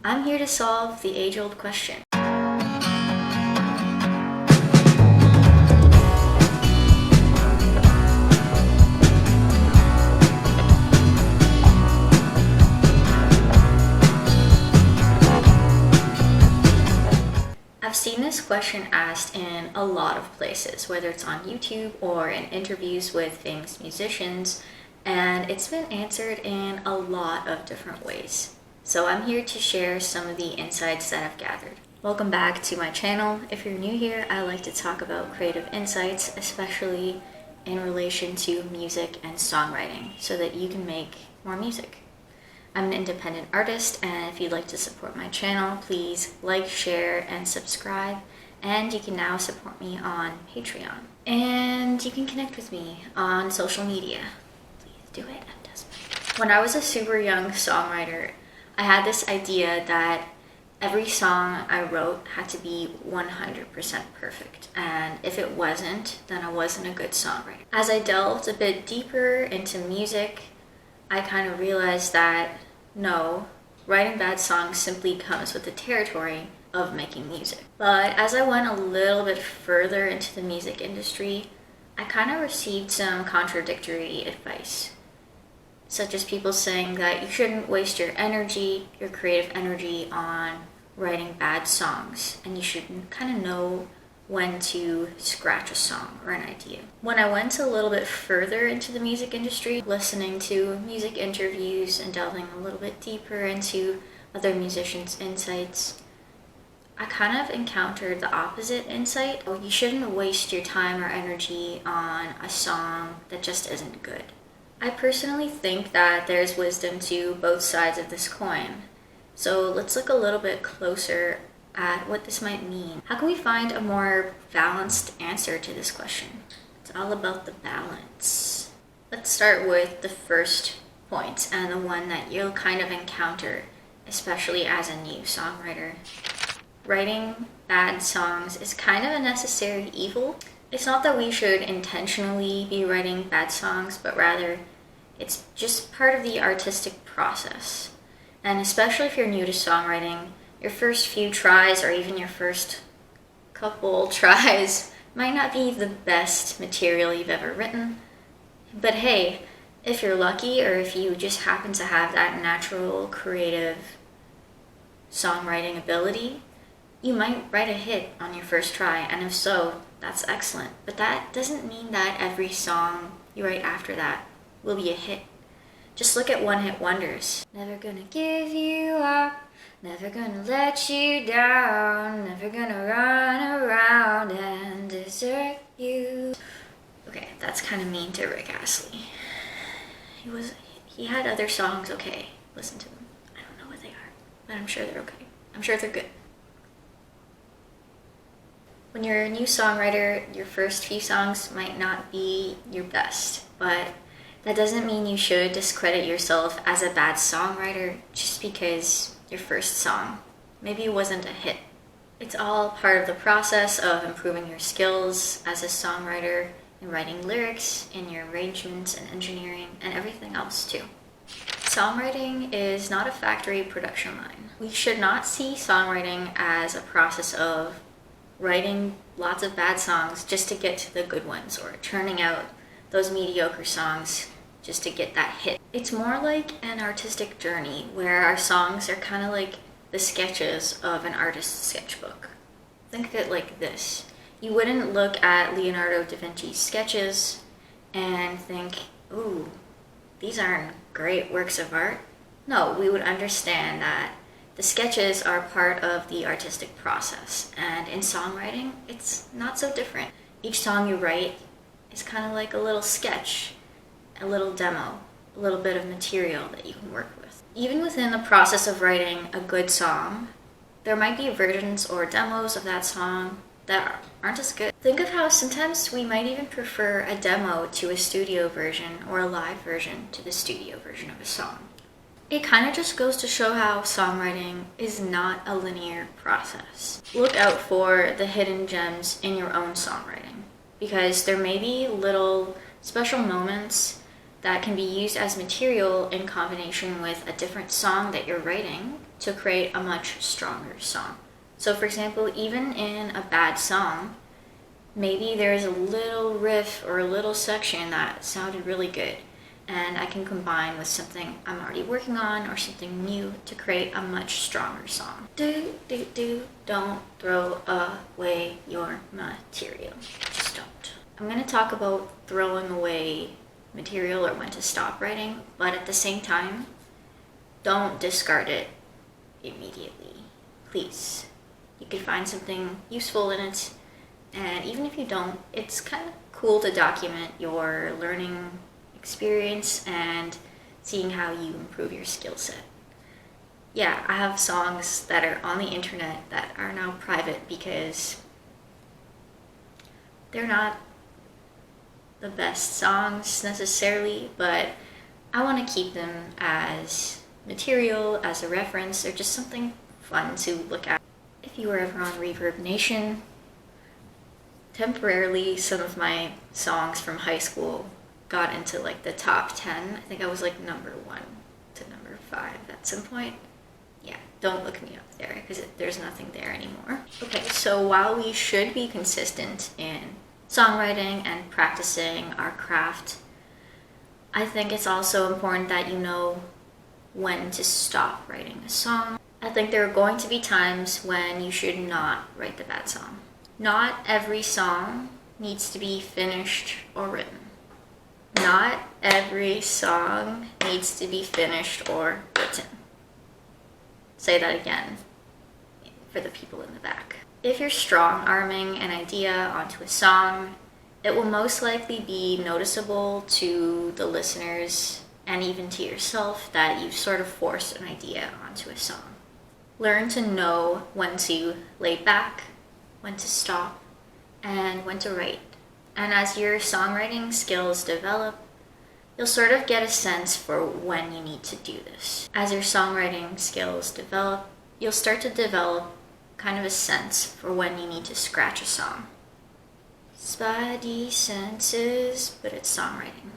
I'm here to solve the age-old question. I've seen this question asked in a lot of places, whether it's on YouTube or in interviews with famous musicians, and it's been answered in a lot of different ways. So I'm here to share some of the insights that I've gathered. Welcome back to my channel. If you're new here, I like to talk about creative insights, especially in relation to music and songwriting, so that you can make more music. I'm an independent artist, and if you'd like to support my channel, please like, share, and subscribe. And you can now support me on Patreon. And you can connect with me on social media. Please do it. I'm desperate. When I was a super young songwriter, I had this idea that every song I wrote had to be 100% perfect. And if it wasn't, then I wasn't a good songwriter. As I delved a bit deeper into music, I kind of realized that no, writing bad songs simply comes with the territory of making music. But as I went a little bit further into the music industry, I kind of received some contradictory advice, such as people saying that you shouldn't waste your energy, your creative energy, on writing bad songs, and you should kind of know when to scratch a song or an idea. When I went a little bit further into the music industry, listening to music interviews and delving a little bit deeper into other musicians' insights, I kind of encountered the opposite insight. You shouldn't waste your time or energy on a song that just isn't good. I personally think that there's wisdom to both sides of this coin. So let's look a little bit closer at what this might mean. How can we find a more balanced answer to this question? It's all about the balance. Let's start with the first point, and the one that you'll kind of encounter, especially as a new songwriter. Writing bad songs is kind of a necessary evil. It's not that we should intentionally be writing bad songs, but rather it's just part of the artistic process. And especially if you're new to songwriting, your first few tries, or even your first couple tries, might not be the best material you've ever written. But hey, if you're lucky, or if you just happen to have that natural creative songwriting ability, you might write a hit on your first try, and if so, that's excellent. But that doesn't mean that every song you write after that will be a hit. Just look at one-hit wonders. Never gonna give you up, never gonna let you down, never gonna run around and desert you. Okay, that's kind of mean to Rick Astley. He had other songs, okay, listen to them. I don't know what they are, but I'm sure they're okay. I'm sure they're good. When you're a new songwriter, your first few songs might not be your best, but that doesn't mean you should discredit yourself as a bad songwriter just because your first song maybe wasn't a hit. It's all part of the process of improving your skills as a songwriter, in writing lyrics, in your arrangements and engineering, and everything else too. Songwriting is not a factory production line. We should not see songwriting as a process of writing lots of bad songs just to get to the good ones, or churning out those mediocre songs just to get that hit. It's more like an artistic journey where our songs are kind of like the sketches of an artist's sketchbook. Think of it like this. You wouldn't look at Leonardo da Vinci's sketches and think, ooh, these aren't great works of art. No, we would understand that the sketches are part of the artistic process, and in songwriting, it's not so different. Each song you write is kind of like a little sketch, a little demo, a little bit of material that you can work with. Even within the process of writing a good song, there might be versions or demos of that song that aren't as good. Think of how sometimes we might even prefer a demo to a studio version, or a live version to the studio version of a song. It kind of just goes to show how songwriting is not a linear process. Look out for the hidden gems in your own songwriting, because there may be little special moments that can be used as material in combination with a different song that you're writing to create a much stronger song. So for example, even in a bad song, maybe there's a little riff or a little section that sounded really good, and I can combine with something I'm already working on or something new to create a much stronger song. Don't throw away your material. Just don't. I'm gonna talk about throwing away material or when to stop writing, but at the same time, don't discard it immediately, please. You could find something useful in it, and even if you don't, it's kind of cool to document your learning experience and seeing how you improve your skill set. Yeah, I have songs that are on the internet that are now private because they're not the best songs necessarily, but I want to keep them as material, as a reference, or just something fun to look at. If you were ever on Reverb Nation, temporarily some of my songs from high school got into like the top 10. I think I was like number 1 to number 5 at some point. Yeah, don't look me up there because there's nothing there anymore. Okay, so while we should be consistent in songwriting and practicing our craft, I think it's also important that you know when to stop writing a song. I think there are going to be times when you should not write the bad song. Not every song needs to be finished or written. Not every song needs to be finished or written. Say that again for the people in the back. If you're strong-arming an idea onto a song, it will most likely be noticeable to the listeners and even to yourself that you've sort of forced an idea onto a song. Learn to know when to lay back, when to stop, and when to write. And as your songwriting skills develop, you'll sort of get a sense for when you need to do this. As your songwriting skills develop, you'll start to develop kind of a sense for when you need to scratch a song. Spidey senses, but it's songwriting.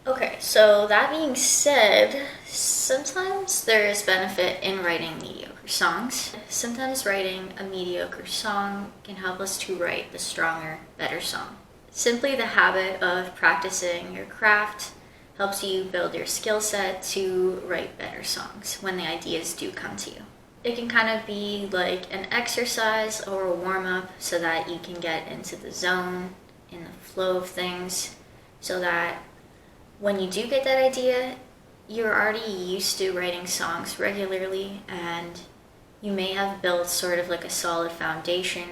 Okay, so that being said, sometimes there is benefit in writing mediocre songs. Sometimes writing a mediocre song can help us to write the stronger, better song. Simply the habit of practicing your craft helps you build your skill set to write better songs when the ideas do come to you. It can kind of be like an exercise or a warm-up so that you can get into the zone, in the flow of things, so that when you do get that idea, you're already used to writing songs regularly, and you may have built sort of like a solid foundation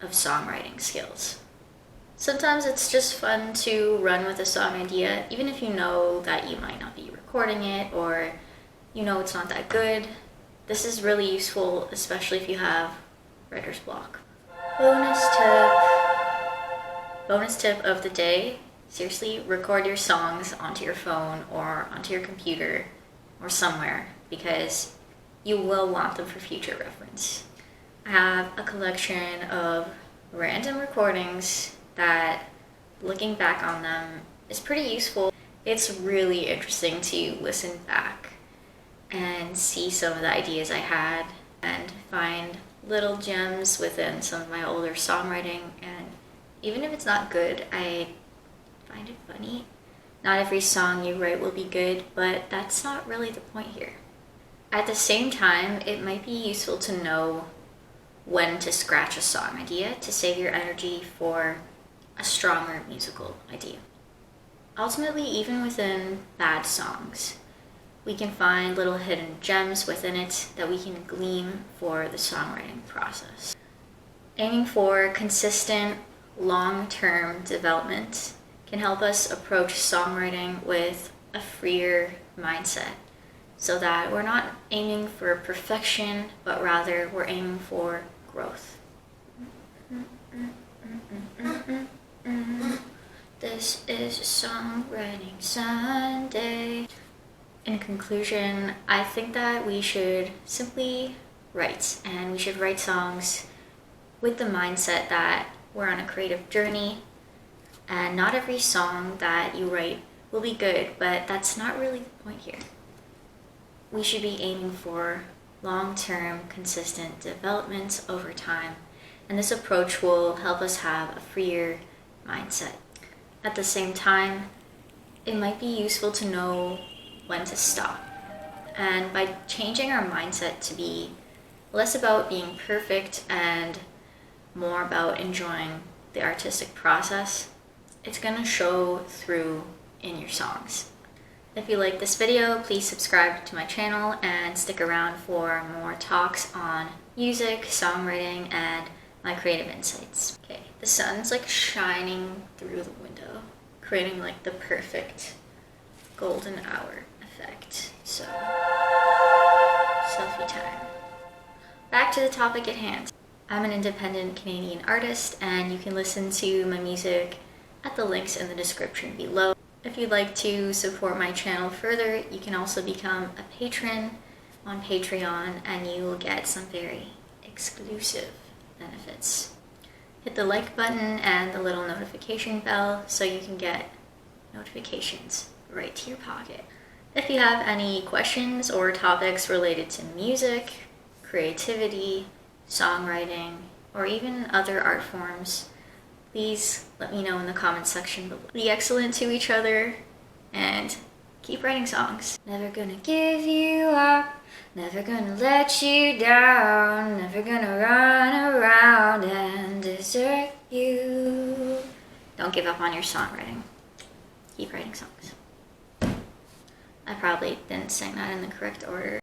of songwriting skills. Sometimes it's just fun to run with a song idea, even if you know that you might not be recording it or you know it's not that good. This is really useful, especially if you have writer's block. Bonus tip of the day. Seriously, record your songs onto your phone or onto your computer or somewhere because you will want them for future reference. I have a collection of random recordings that, looking back on them, is pretty useful. It's really interesting to listen back and see some of the ideas I had and find little gems within some of my older songwriting, and even if it's not good, I find it funny. Not every song you write will be good, but that's not really the point here. At the same time, it might be useful to know when to scratch a song idea to save your energy for a stronger musical idea. Ultimately, even within bad songs, we can find little hidden gems within it that we can glean for the songwriting process. Aiming for consistent, long-term development can help us approach songwriting with a freer mindset so that we're not aiming for perfection, but rather we're aiming for growth. This is Songwriting Sunday. In conclusion, I think that we should simply write, and we should write songs with the mindset that we're on a creative journey, and not every song that you write will be good, but that's not really the point here. We should be aiming for long-term, consistent development over time. And this approach will help us have a freer mindset. At the same time, it might be useful to know when to stop. And by changing our mindset to be less about being perfect and more about enjoying the artistic process, it's gonna show through in your songs. If you like this video, please subscribe to my channel and stick around for more talks on music, songwriting, and my creative insights. Okay, the sun's like shining through the window, creating like the perfect golden hour effect. So, selfie time. Back to the topic at hand. I'm an independent Canadian artist, and you can listen to my music at the links in the description below. If you'd like to support my channel further, you can also become a patron on Patreon, and you will get some very exclusive benefits. Hit the like button and the little notification bell so you can get notifications right to your pocket. If you have any questions or topics related to music, creativity, songwriting, or even other art forms, please let me know in the comments section below. Be excellent to each other and keep writing songs. Never gonna give you up, never gonna let you down, never gonna run around and desert you. Don't give up on your songwriting. Keep writing songs. I probably didn't sing that in the correct order.